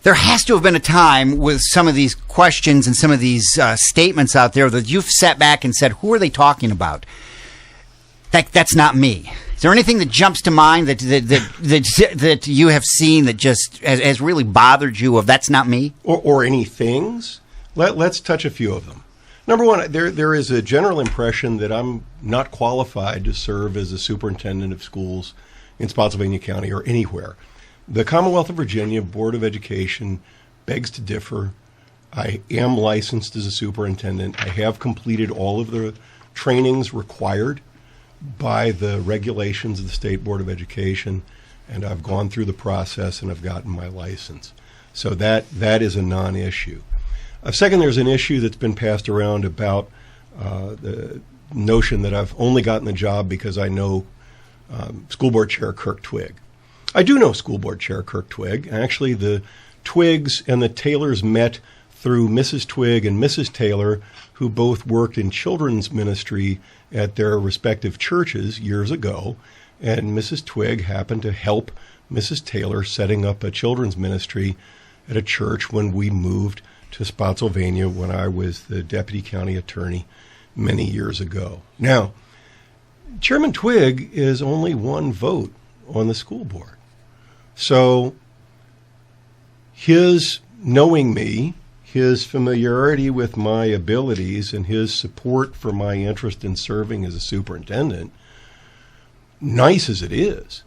There has to have been a time with some of these questions and some of these statements out there that you've sat back and said, who are they talking about? That's not me. Is there anything that jumps to mind that you have seen that just has really bothered you of that's not me? Or any things? Let's touch a few of them. Number one, there is a general impression that I'm not qualified to serve as a superintendent of schools in Spotsylvania County or anywhere. The Commonwealth of Virginia Board of Education begs to differ. I am licensed as a superintendent. I have completed all of the trainings required by the regulations of the State Board of Education, and I've gone through the process and I've gotten my license. So that is a non-issue. Second, there's an issue that's been passed around about the notion that I've only gotten the job because I know School Board Chair Kirk Twigg. I do know School Board Chair Kirk Twigg. Actually, the Twiggs and the Taylors met through Mrs. Twigg and Mrs. Taylor, who both worked in children's ministry at their respective churches years ago. And Mrs. Twigg happened to help Mrs. Taylor setting up a children's ministry at a church when we moved to Spotsylvania when I was the deputy county attorney many years ago. Now, Chairman Twigg is only one vote on the school board. So his knowing me, his familiarity with my abilities, and his support for my interest in serving as a superintendent, nice as it is,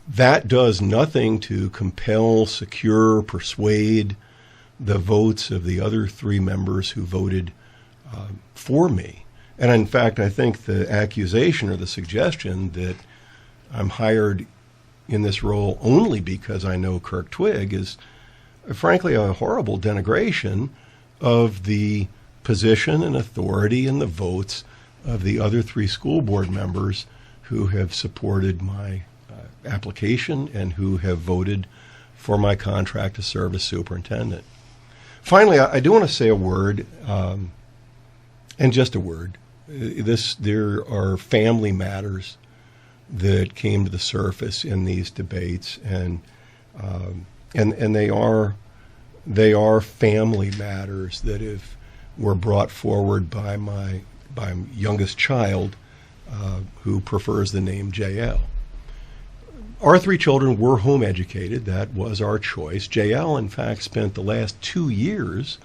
that does nothing to compel, secure, persuade the votes of the other three members who voted for me. And in fact, I think the accusation or the suggestion that I'm hired in this role only because I know Kirk Twigg is, frankly, a horrible denigration of the position and authority and the votes of the other three school board members who have supported my application and who have voted for my contract to serve as superintendent. Finally, I do want to say a word, and just a word. There are family matters that came to the surface in these debates, and they are family matters that were brought forward by my youngest child, who prefers the name JL. Our three children were home educated. That was our choice. JL, in fact, spent the last 2 years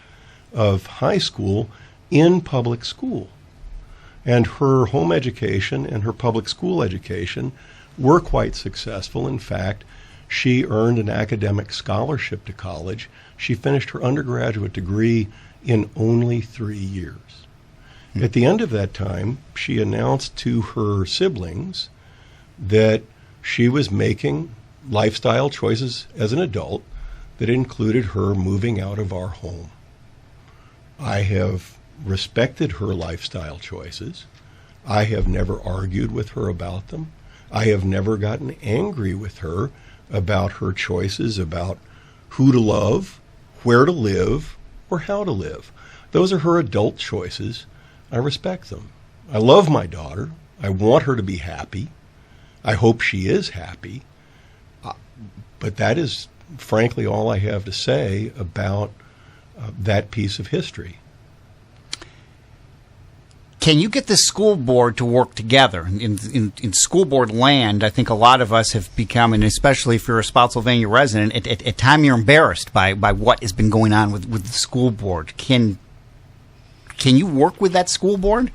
of high school in public school. And her home education and her public school education were quite successful. In fact, she earned an academic scholarship to college. She finished her undergraduate degree in only 3 years. At the end of that time, she announced to her siblings that she was making lifestyle choices as an adult that included her moving out of our home. I have respected her lifestyle choices. I have never argued with her about them. I have never gotten angry with her about her choices about who to love, where to live, or how to live. Those are her adult choices. I respect them. I love my daughter. I want her to be happy. I hope she is happy. But that is, frankly, all I have to say about that piece of history. Can you get the school board to work together? In school board land, I think a lot of us have become, and especially if you're a Spotsylvania resident, at time you're embarrassed by what has been going on with the school board. Can you work with that school board?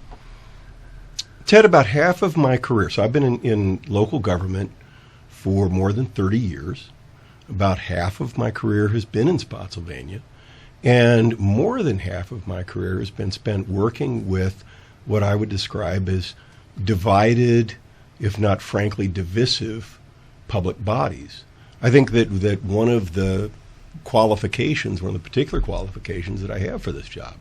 Ted, about half of my career, so I've been in local government for more than 30 years. About half of my career has been in Spotsylvania, and more than half of my career has been spent working with what I would describe as divided, if not frankly divisive, public bodies. I think that one of the qualifications, one of the particular qualifications that I have for this job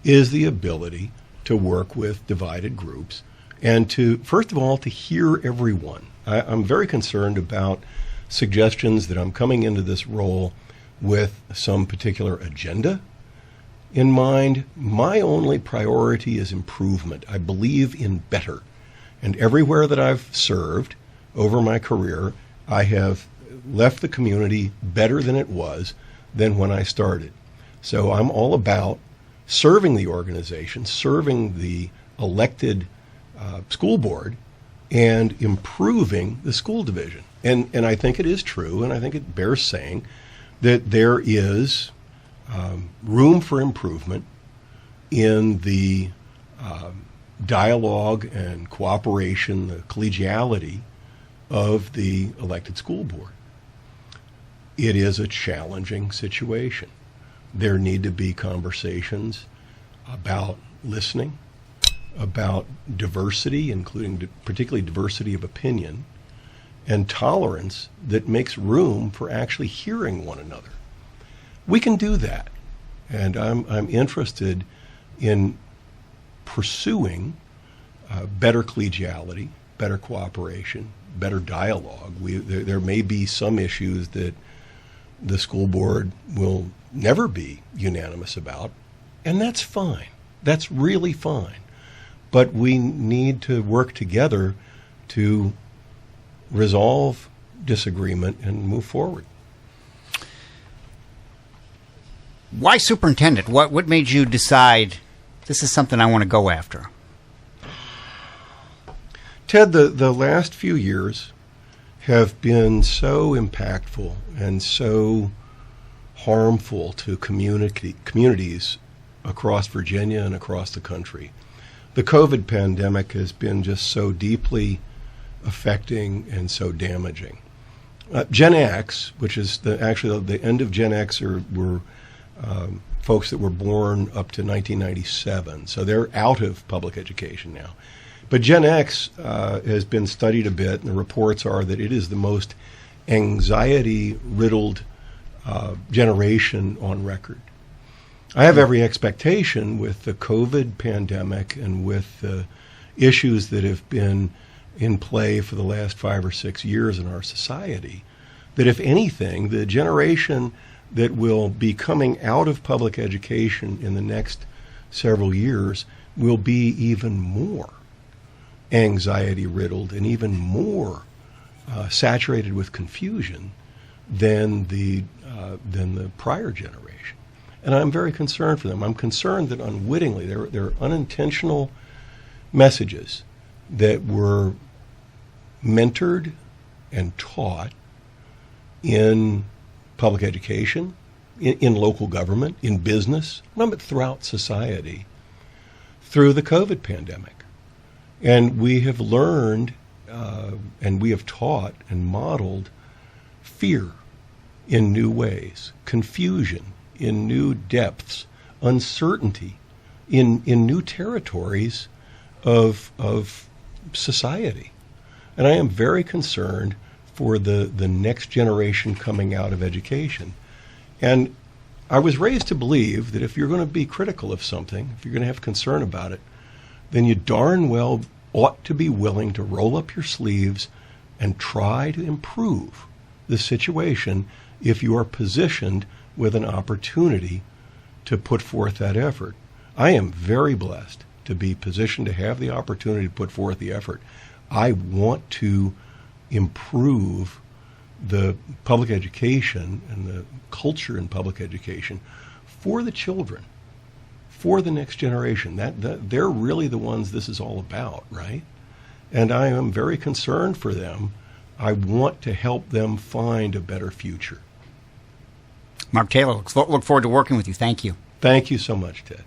is the ability to work with divided groups and to, first of all, to hear everyone. I'm very concerned about suggestions that I'm coming into this role with some particular agenda in mind. My only priority is improvement. I believe in better. And everywhere that I've served over my career, I have left the community better than it was, than when I started. So I'm all about serving the organization, serving the elected school board, and improving the school division. And I think it is true, and I think it bears saying, that there is room for improvement in the dialogue and cooperation, the collegiality of the elected school board. It is a challenging situation. There need to be conversations about listening, about diversity, including particularly diversity of opinion, and tolerance that makes room for actually hearing one another. We can do that, and I'm interested in pursuing better collegiality, better cooperation, better dialogue. There may be some issues that the school board will never be unanimous about, and that's fine. That's really fine. But we need to work together to resolve disagreement and move forward. Why superintendent? What made you decide this is something I want to go after? Ted, the last few years have been so impactful and so harmful to communities across Virginia and across the country. The COVID pandemic has been just so deeply affecting and so damaging. Gen X, which is actually the end of Gen X, were folks that were born up to 1997, so they're out of public education now. But Gen X has been studied a bit, and the reports are that it is the most anxiety-riddled generation on record. I have every expectation with the COVID pandemic and with the issues that have been in play for the last 5 or 6 years in our society, that if anything, the generation that will be coming out of public education in the next several years will be even more anxiety-riddled and even more saturated with confusion than the prior generation. And I'm very concerned for them. I'm concerned that unwittingly there are unintentional messages that were mentored and taught in public education, in local government, in business, but throughout society through the COVID pandemic. And we have learned and we have taught and modeled fear in new ways, confusion in new depths, uncertainty in new territories of society. And I am very concerned for the next generation coming out of education. And I was raised to believe that if you're going to be critical of something, if you're going to have concern about it, then you darn well ought to be willing to roll up your sleeves and try to improve the situation if you are positioned with an opportunity to put forth that effort. I am very blessed to be positioned to have the opportunity to put forth the effort. I want to improve the public education and the culture in public education for the children, for the next generation. That they're really the ones this is all about, right? And I am very concerned for them. I want to help them find a better future. Mark Taylor, look forward to working with you. Thank you. Thank you so much, Ted.